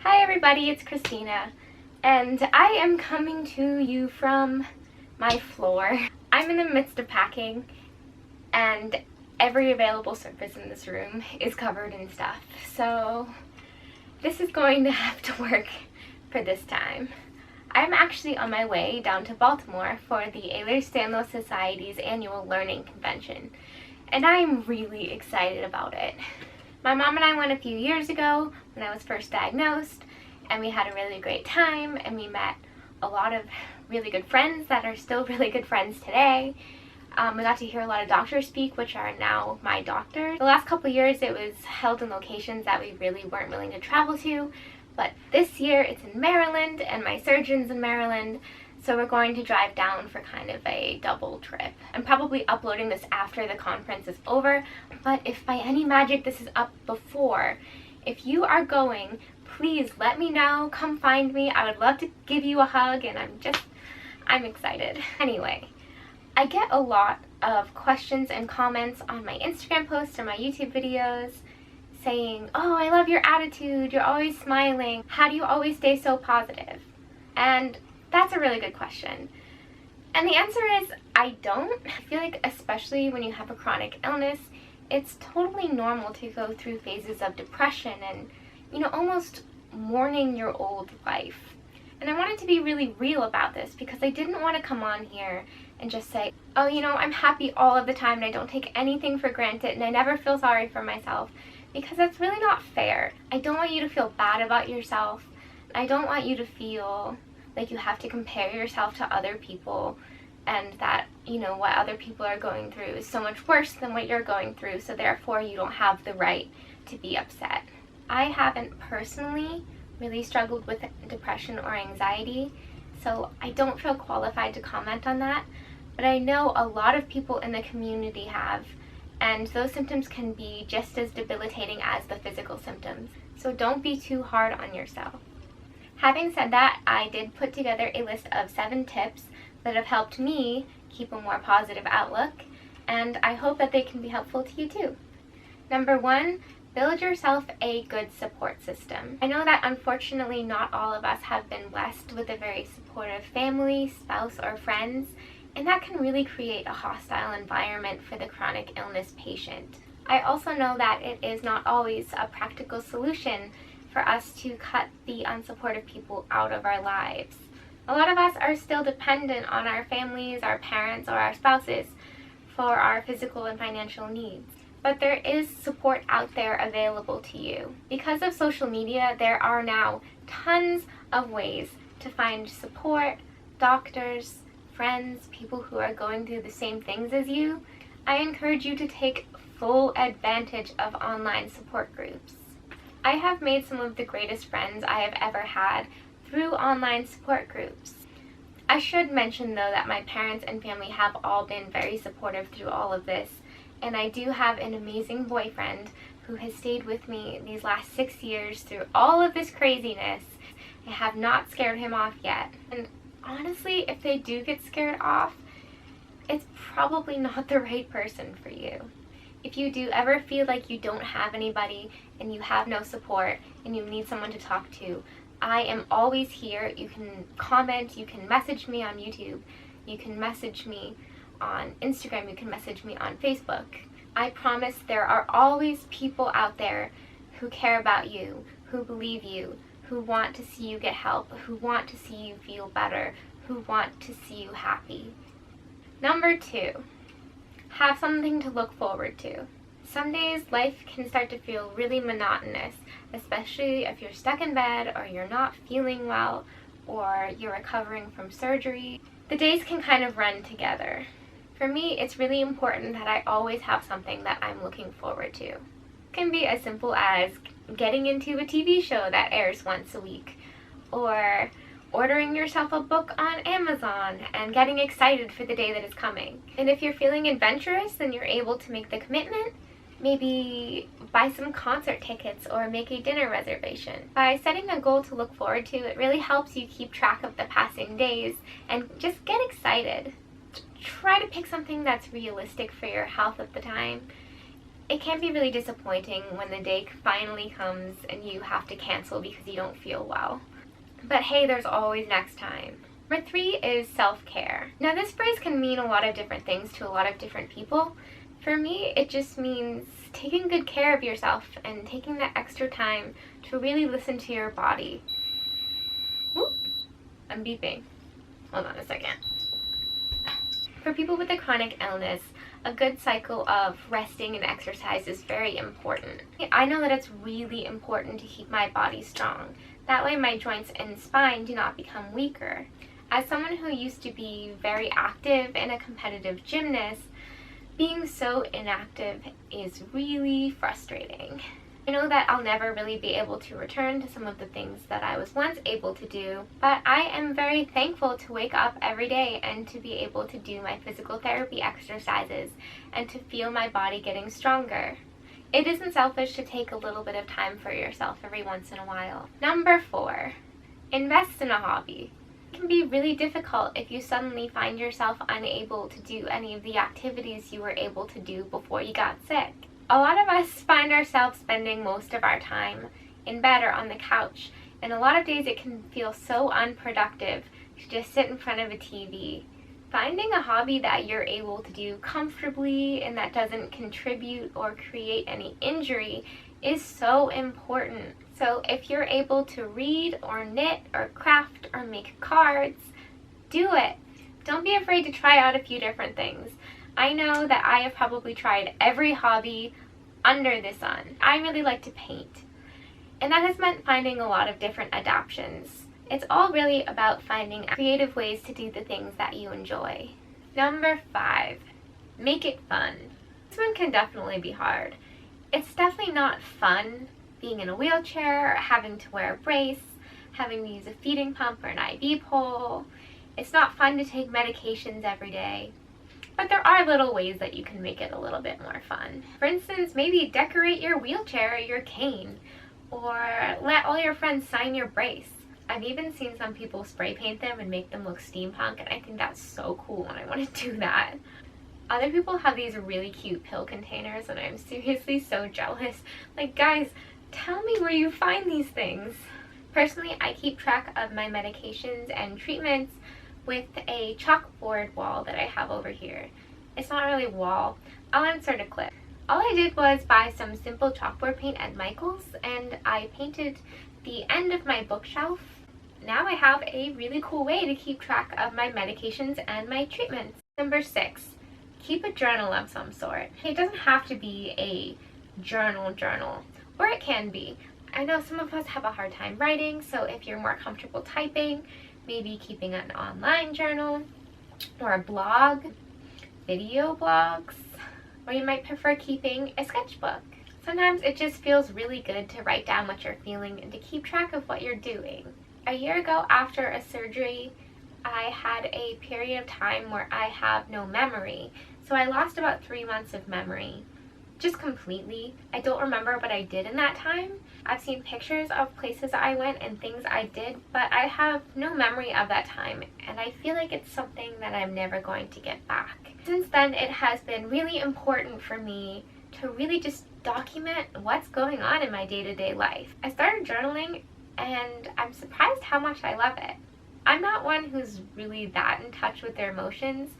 Hi everybody, it's Christina, and I am coming to you from my floor. I'm in the midst of packing, and every available surface in this room is covered in stuff, so this is going to have to work for this time. I'm actually on my way down to Baltimore for the Ehlers-Danlos Society's annual learning convention, and I'm really excited about it. My mom and I went a few years ago when I was first diagnosed, and we had a really great time, and we met a lot of really good friends that are still really good friends today. We got to hear a lot of doctors speak, which are now my doctors. The last couple years it was held in locations that we really weren't willing to travel to, but this year it's in Maryland, and my surgeon's in Maryland, so we're going to drive down for kind of a double trip. I'm probably uploading this after the conference is over, but if by any magic this is up before, if you are going, please let me know. Come find me. I would love to give you a hug, and I'm excited. Anyway, I get a lot of questions and comments on my Instagram posts or my YouTube videos saying, "Oh, I love your attitude. You're always smiling. How do you always stay so positive?" And that's a really good question. And the answer is, I don't. I feel like especially when you have a chronic illness, it's totally normal to go through phases of depression and, almost mourning your old life. And I wanted to be really real about this because I didn't want to come on here and just say, "Oh, I'm happy all of the time and I don't take anything for granted and I never feel sorry for myself," because that's really not fair. I don't want you to feel bad about yourself. I don't want you to feel like you have to compare yourself to other people and that, what other people are going through is so much worse than what you're going through, so therefore you don't have the right to be upset. I haven't personally really struggled with depression or anxiety, so I don't feel qualified to comment on that, but I know a lot of people in the community have, and those symptoms can be just as debilitating as the physical symptoms, so don't be too hard on yourself. Having said that, I did put together a list of 7 tips that have helped me keep a more positive outlook, and I hope that they can be helpful to you too. Number 1, build yourself a good support system. I know that unfortunately not all of us have been blessed with a very supportive family, spouse, or friends, and that can really create a hostile environment for the chronic illness patient. I also know that it is not always a practical solution for us to cut the unsupportive people out of our lives. A lot of us are still dependent on our families, our parents, or our spouses for our physical and financial needs. But there is support out there available to you. Because of social media, there are now tons of ways to find support, doctors, friends, people who are going through the same things as you. I encourage you to take full advantage of online support groups. I have made some of the greatest friends I have ever had through online support groups. I should mention though that my parents and family have all been very supportive through all of this, and I do have an amazing boyfriend who has stayed with me these last 6 years through all of this craziness. I have not scared him off yet, and honestly, if they do get scared off, it's probably not the right person for you. If you do ever feel like you don't have anybody and you have no support and you need someone to talk to, I am always here. You can comment, you can message me on YouTube, you can message me on Instagram, you can message me on Facebook. I promise there are always people out there who care about you, who believe you, who want to see you get help, who want to see you feel better, who want to see you happy. Number 2. Have something to look forward to. Some days life can start to feel really monotonous, especially if you're stuck in bed or you're not feeling well or you're recovering from surgery. The days can kind of run together. For me, it's really important that I always have something that I'm looking forward to. It can be as simple as getting into a TV show that airs once a week, or ordering yourself a book on Amazon and getting excited for the day that is coming. And if you're feeling adventurous and you're able to make the commitment, maybe buy some concert tickets or make a dinner reservation. By setting a goal to look forward to, it really helps you keep track of the passing days and just get excited. Try to pick something that's realistic for your health at the time. it can be really disappointing when the day finally comes and you have to cancel because you don't feel well. But hey, there's always next time. Number 3 is self-care. Now this phrase can mean a lot of different things to a lot of different people. For me, it just means taking good care of yourself and taking that extra time to really listen to your body. Whoop, I'm beeping. Hold on a second. For people with a chronic illness, a good cycle of resting and exercise is very important. I know that it's really important to keep my body strong. That way my joints and spine do not become weaker. As someone who used to be very active and a competitive gymnast, being so inactive is really frustrating. I know that I'll never really be able to return to some of the things that I was once able to do, but I am very thankful to wake up every day and to be able to do my physical therapy exercises and to feel my body getting stronger. It isn't selfish to take a little bit of time for yourself every once in a while. Number 4, invest in a hobby. It can be really difficult if you suddenly find yourself unable to do any of the activities you were able to do before you got sick. A lot of us find ourselves spending most of our time in bed or on the couch, and a lot of days it can feel so unproductive to just sit in front of a TV. Finding a hobby that you're able to do comfortably and that doesn't contribute or create any injury is so important. So if you're able to read or knit or craft or make cards, do it. Don't be afraid to try out a few different things. I know that I have probably tried every hobby under the sun. I really like to paint, and that has meant finding a lot of different adaptions. It's all really about finding creative ways to do the things that you enjoy. Number 5, make it fun. This one can definitely be hard. It's definitely not fun being in a wheelchair, or having to wear a brace, having to use a feeding pump or an IV pole. It's not fun to take medications every day. But there are little ways that you can make it a little bit more fun. For instance, maybe decorate your wheelchair or your cane, or let all your friends sign your brace. I've even seen some people spray paint them and make them look steampunk, and I think that's so cool and I want to do that. Other people have these really cute pill containers and I'm seriously so jealous. Like, guys, tell me where you find these things. Personally, I keep track of my medications and treatments with a chalkboard wall that I have over here. It's not really a wall. I'll insert a clip. All I did was buy some simple chalkboard paint at Michael's and I painted the end of my bookshelf. Now I have a really cool way to keep track of my medications and my treatments. Number 6, keep a journal of some sort. It doesn't have to be a journal, or it can be. I know some of us have a hard time writing, so if you're more comfortable typing, maybe keeping an online journal or a blog, video blogs, or you might prefer keeping a sketchbook. Sometimes it just feels really good to write down what you're feeling and to keep track of what you're doing. A year ago after a surgery, I had a period of time where I have no memory. So I lost about 3 months of memory. Just completely. I don't remember what I did in that time. I've seen pictures of places I went and things I did, but I have no memory of that time, and I feel like it's something that I'm never going to get back. Since then, it has been really important for me to really just document what's going on in my day-to-day life. I started journaling, and I'm surprised how much I love it. I'm not one who's really that in touch with their emotions,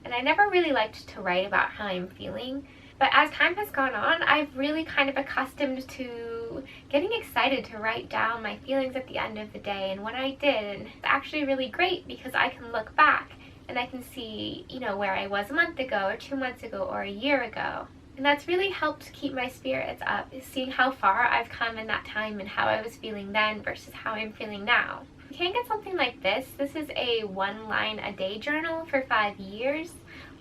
and I never really liked to write about how I'm feeling. But as time has gone on, I've really kind of accustomed to getting excited to write down my feelings at the end of the day and what I did. And it's actually really great because I can look back and I can see, where I was a month ago or 2 months ago or a year ago. And that's really helped keep my spirits up, is seeing how far I've come in that time and how I was feeling then versus how I'm feeling now. You can get something like this. This is a 1-line-a-day journal for 5 years,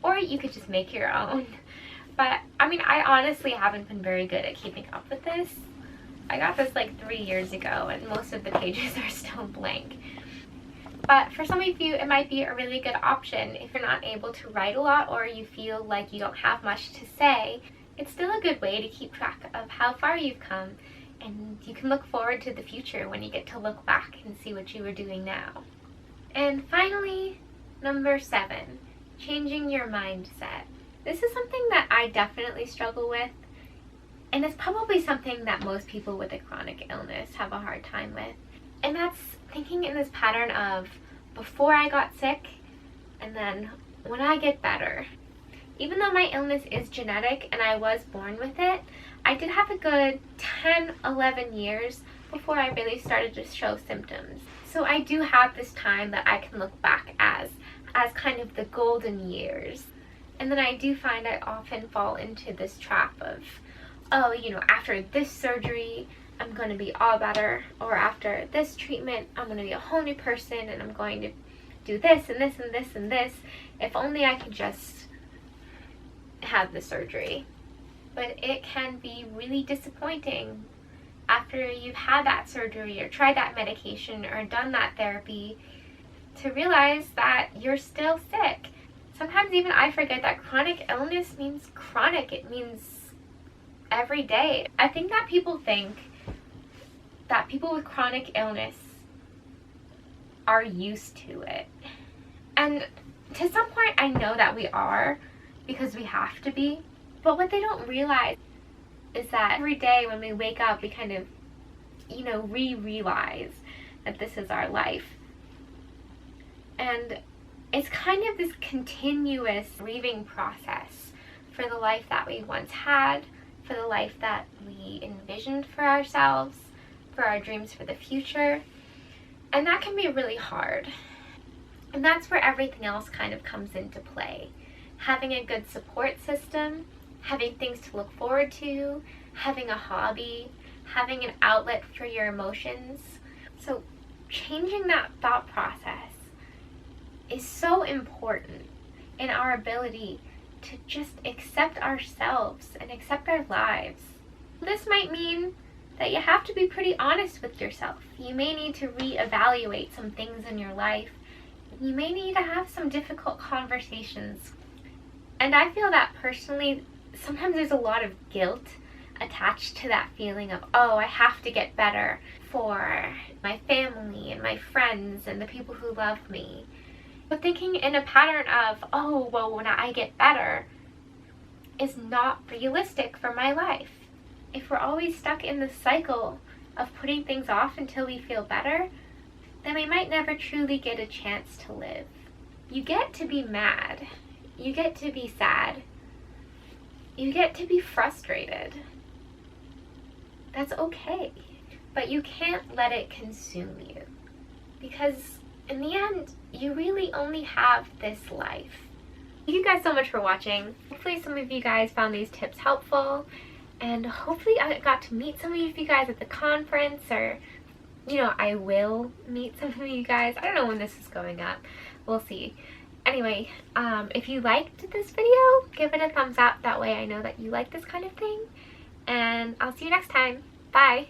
or you could just make your own. But, I honestly haven't been very good at keeping up with this. I got this like 3 years ago and most of the pages are still blank. But for some of you, it might be a really good option if you're not able to write a lot or you feel like you don't have much to say. It's still a good way to keep track of how far you've come, and you can look forward to the future when you get to look back and see what you were doing now. And finally, number 7, changing your mindset. This is something that I definitely struggle with. And it's probably something that most people with a chronic illness have a hard time with. And that's thinking in this pattern of before I got sick and then when I get better. Even though my illness is genetic and I was born with it, I did have a good 10, 11 years before I really started to show symptoms. So I do have this time that I can look back as kind of the golden years. And then I do find I often fall into this trap of, oh, you know, after this surgery, I'm going to be all better. Or after this treatment, I'm going to be a whole new person and I'm going to do this and this and this and this. If only I could just have the surgery. But it can be really disappointing after you've had that surgery or tried that medication or done that therapy to realize that you're still sick. Sometimes even I forget that chronic illness means chronic. It means every day. I think that people think that people with chronic illness are used to it. And to some point I know that we are, because we have to be. But what they don't realize is that every day when we wake up, we kind of, you know, realize that this is our life. And it's kind of this continuous grieving process for the life that we once had, for the life that we envisioned for ourselves, for our dreams for the future. And that can be really hard. And that's where everything else kind of comes into play. Having a good support system, having things to look forward to, having a hobby, having an outlet for your emotions. So changing that thought process is so important in our ability to just accept ourselves and accept our lives. This might mean that you have to be pretty honest with yourself. You may need to reevaluate some things in your life. You may need to have some difficult conversations. And I feel that personally, sometimes there's a lot of guilt attached to that feeling of, oh, I have to get better for my family and my friends and the people who love me. But thinking in a pattern of, oh, well, when I get better is not realistic for my life. If we're always stuck in the cycle of putting things off until we feel better, then we might never truly get a chance to live. You get to be mad. You get to be sad. You get to be frustrated. That's okay. But you can't let it consume you. Because in the end, you really only have this life. Thank you guys so much for watching. Hopefully some of you guys found these tips helpful. And hopefully I got to meet some of you guys at the conference, or, you know, I will meet some of you guys. I don't know when this is going up. We'll see. Anyway, if you liked this video, give it a thumbs up. That way I know that you like this kind of thing. And I'll see you next time. Bye!